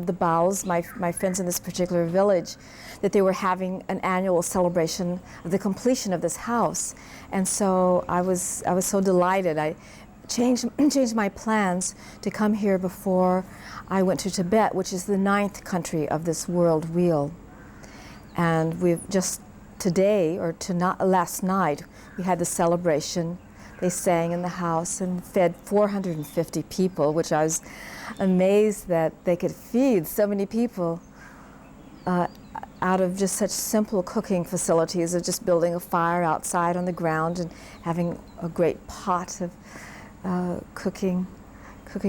The Baos, my friends in this particular village, that they were having an annual celebration of the completion of this house. And so I was so delighted. I changed my plans to come here before I went to Tibet, which is the 9th country of this world wheel. And we've just today, or last night, we had the celebration. They sang in the house and fed 450 people, which I was amazed that they could feed so many people out of just such simple cooking facilities of just building a fire outside on the ground and having a great pot of cooking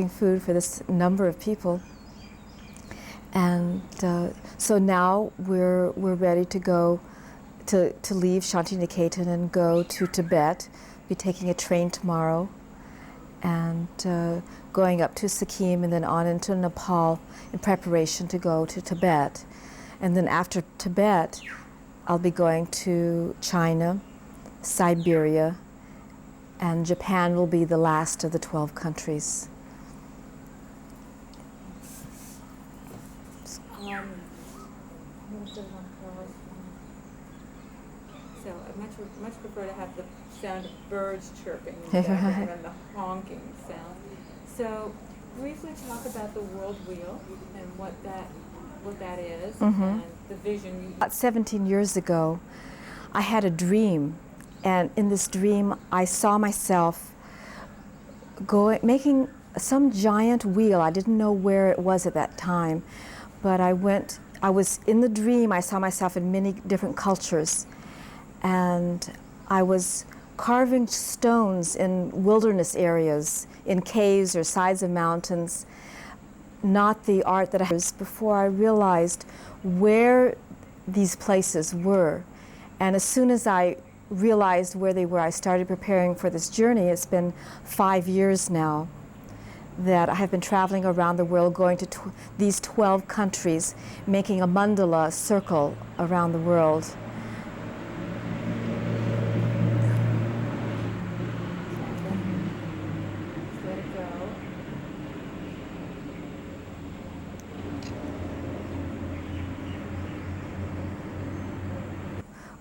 food for this number of people. And so now we're ready to go to leave Shantiniketan and go to Tibet. Be taking a train tomorrow and going up to Sikkim and then on into Nepal in preparation to go to Tibet. And then after Tibet, I'll be going to China, Siberia, and Japan will be the last of the 12 countries. So I much prefer to have the sound of birds chirping than the honking sound. So briefly talk about the world wheel and what that is, Mm-hmm. and the vision. About 17 years ago, I had a dream, and in this dream I saw myself making some giant wheel. I didn't know where it was at that time, but I was in the dream, I saw myself in many different cultures, and I was carving stones in wilderness areas, in caves or sides of mountains, not the art that I was before I realized where these places were. And as soon as I realized where they were, I started preparing for this journey. It's been 5 years now that I have been traveling around the world, going to these 12 countries, making a mandala, a circle around the world. Let it go.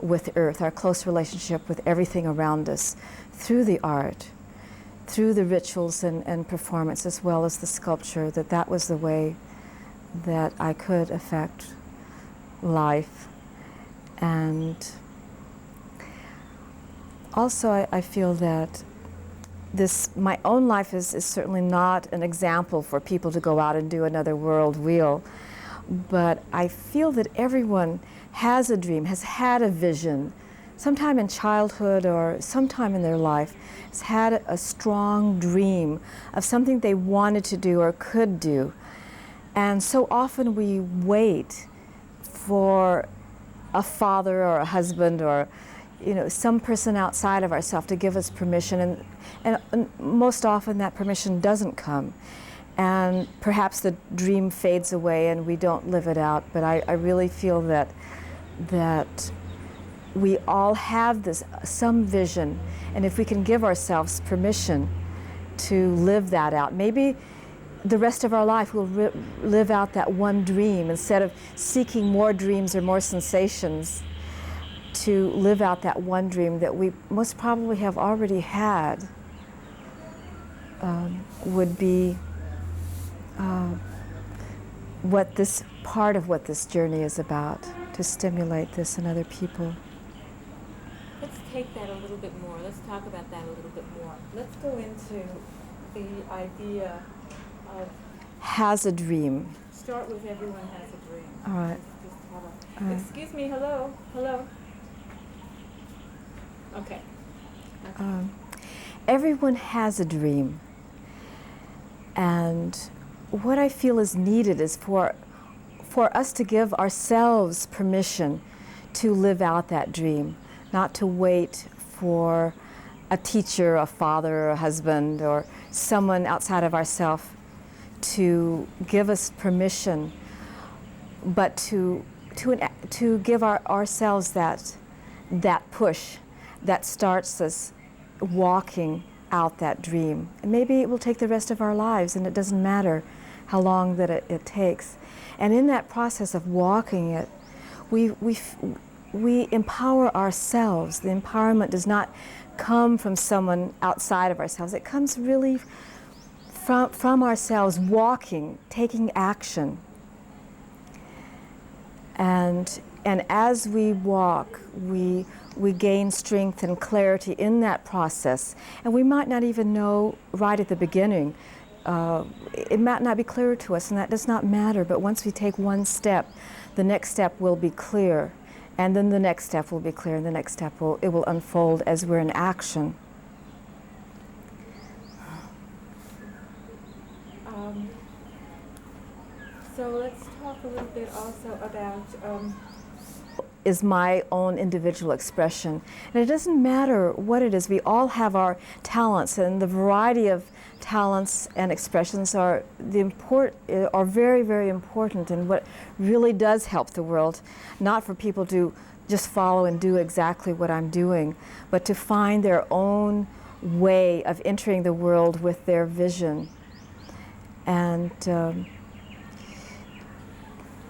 With Earth, our close relationship with everything around us, through the art, through the rituals and performance, as well as the sculpture, that was the way that I could affect life. And also I feel that my own life is certainly not an example for people to go out and do another world wheel, but I feel that everyone has a dream, has had a vision, sometime in childhood or sometime in their life, has had a strong dream of something they wanted to do or could do. And so often we wait for a father or a husband or some person outside of ourselves to give us permission, and most often that permission doesn't come. And perhaps the dream fades away and we don't live it out, but I really feel that we all have some vision, and if we can give ourselves permission to live that out, maybe the rest of our life we'll live out that one dream instead of seeking more dreams or more sensations, to live out that one dream that we most probably have already had, would be part of what this journey is about, to stimulate this in other people. Let's take that a little bit more. Let's talk about that a little bit more. Let's go into the idea of... Has a dream. Start with everyone has a dream. All right. Just have excuse me, hello. Okay. Everyone has a dream. And what I feel is needed is for us to give ourselves permission to live out that dream, not to wait for a teacher, a father, a husband, or someone outside of ourselves to give us permission, but to give ourselves that push that starts us walking out that dream. And maybe it will take the rest of our lives, and it doesn't matter how long that it takes. And in that process of walking it, we empower ourselves. The empowerment does not come from someone outside of ourselves. It comes really from ourselves, walking, taking action. And as we walk, we gain strength and clarity in that process. And we might not even know right at the beginning. It might not be clear to us, and that does not matter. But once we take one step, the next step will be clear. And then the next step will be clear, and the next step will unfold as we're in action. So let's talk a little bit also about is my own individual expression. And it doesn't matter what it is. We all have our talents, and the variety of talents and expressions are very, very important, and what really does help the world. Not for people to just follow and do exactly what I'm doing, but to find their own way of entering the world with their vision. And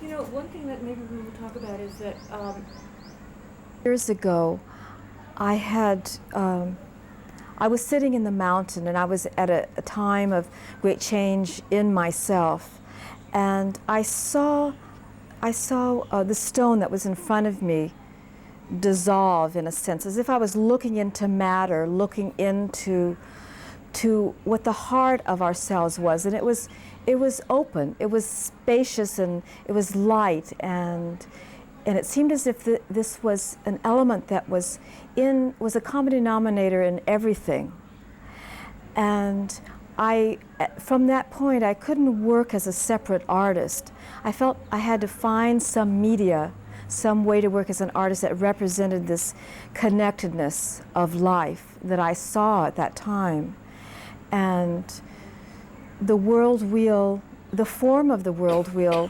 you know, one thing that maybe we will talk about is that years ago, I was sitting in the mountain, and I was at a time of great change in myself, and I saw the stone that was in front of me dissolve, in a sense, as if I was looking into matter, looking into what the heart of ourselves was, and it was open, it was spacious, and it was light, and it seemed as if this was an element that was a common denominator in everything. And from that point, I couldn't work as a separate artist. I felt I had to find some media, some way to work as an artist that represented this connectedness of life that I saw at that time. And the world wheel, the form of the world wheel,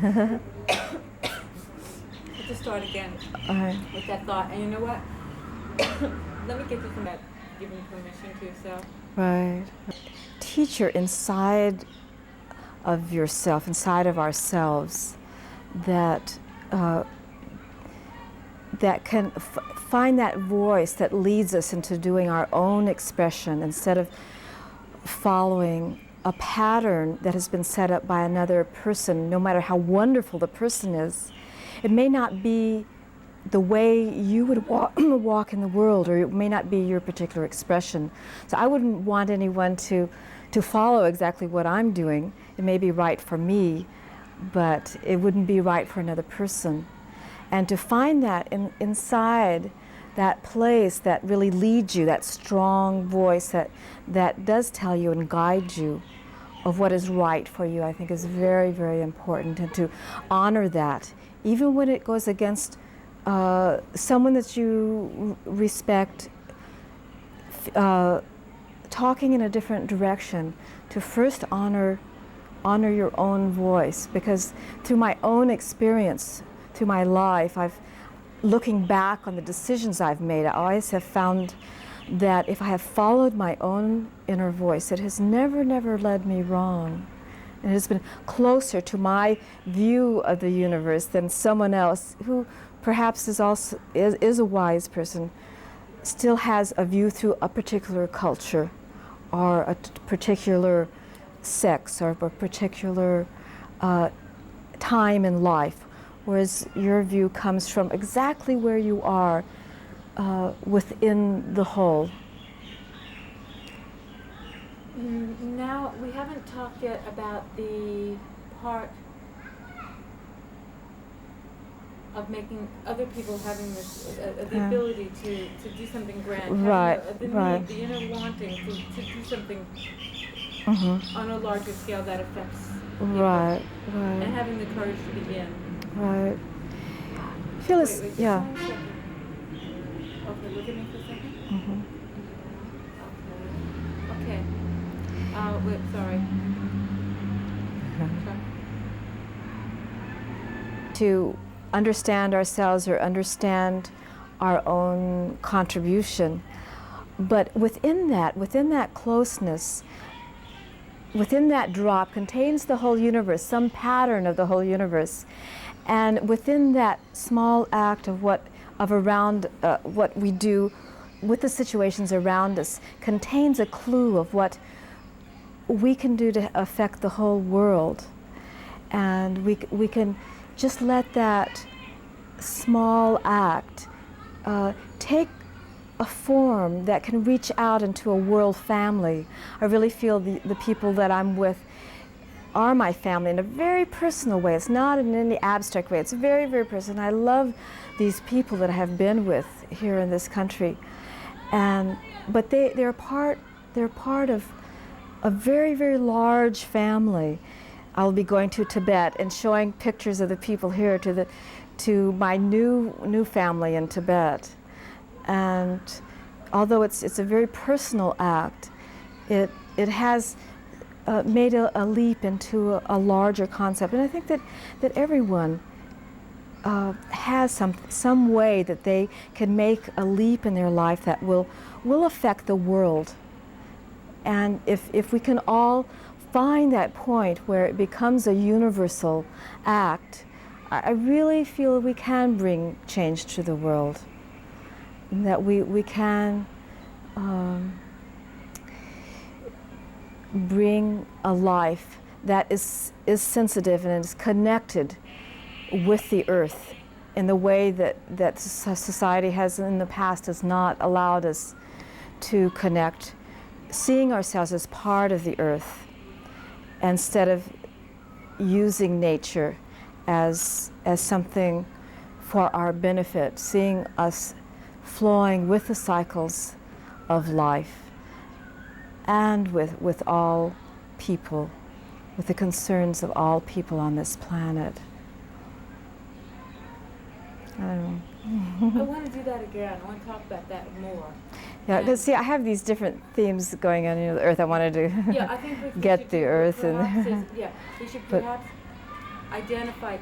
to start again with that thought. And you know what? Let me get you from that, giving permission to yourself. Right. Teacher inside of yourself, inside of ourselves, that can find that voice that leads us into doing our own expression instead of following a pattern that has been set up by another person, no matter how wonderful the person is. It may not be the way you would walk in the world, or it may not be your particular expression. So I wouldn't want anyone to follow exactly what I'm doing. It may be right for me, but it wouldn't be right for another person. And to find that inside that place that really leads you, that strong voice that does tell you and guide you of what is right for you, I think is very, very important. And to honor that, even when it goes against someone that you respect, talking in a different direction, to first honor your own voice. Because through my own experience, through my life, looking back on the decisions I've made, I always have found that if I have followed my own inner voice, it has never, never led me wrong. It has been closer to my view of the universe than someone else who perhaps is a wise person, still has a view through a particular culture or a particular sex or a particular time in life, whereas your view comes from exactly where you are within the whole. Now, we haven't talked yet about the part of making other people having this, the ability to do something grand. Right, Need, the inner wanting to do something on a larger scale that affects people. Right. And having the courage to begin. Right. I feel it's, yeah. Okay, look at me for a second. Mm-hmm. Okay. Wait, sorry. To understand ourselves or understand our own contribution, but within that closeness, within that drop contains the whole universe, some pattern of the whole universe. And within that small act of what we do with the situations around us contains a clue of what we can do to affect the whole world. And we can just let that small act take a form that can reach out into a world family. I really feel the people that I'm with are my family in a very personal way. It's not in any abstract way. It's very, very personal. I love these people that I have been with here in this country. But they're part of a very, very large family. I'll be going to Tibet and showing pictures of the people here to my new family in Tibet. And although it's a very personal act, it has made a leap into a larger concept. And I think that everyone has some way that they can make a leap in their life that will affect the world. And if we can all find that point where it becomes a universal act, I really feel we can bring change to the world. And that we can bring a life that is sensitive and is connected with the earth in the way that society has in the past has not allowed us to connect, seeing ourselves as part of the earth instead of using nature as something for our benefit, seeing us flowing with the cycles of life and with all people, with the concerns of all people on this planet. I don't know. I want to do that again. I want to talk about that more. Yeah, because see, I have these different themes going on. The earth. I wanted to yeah, I think we get should the earth, and we should perhaps identify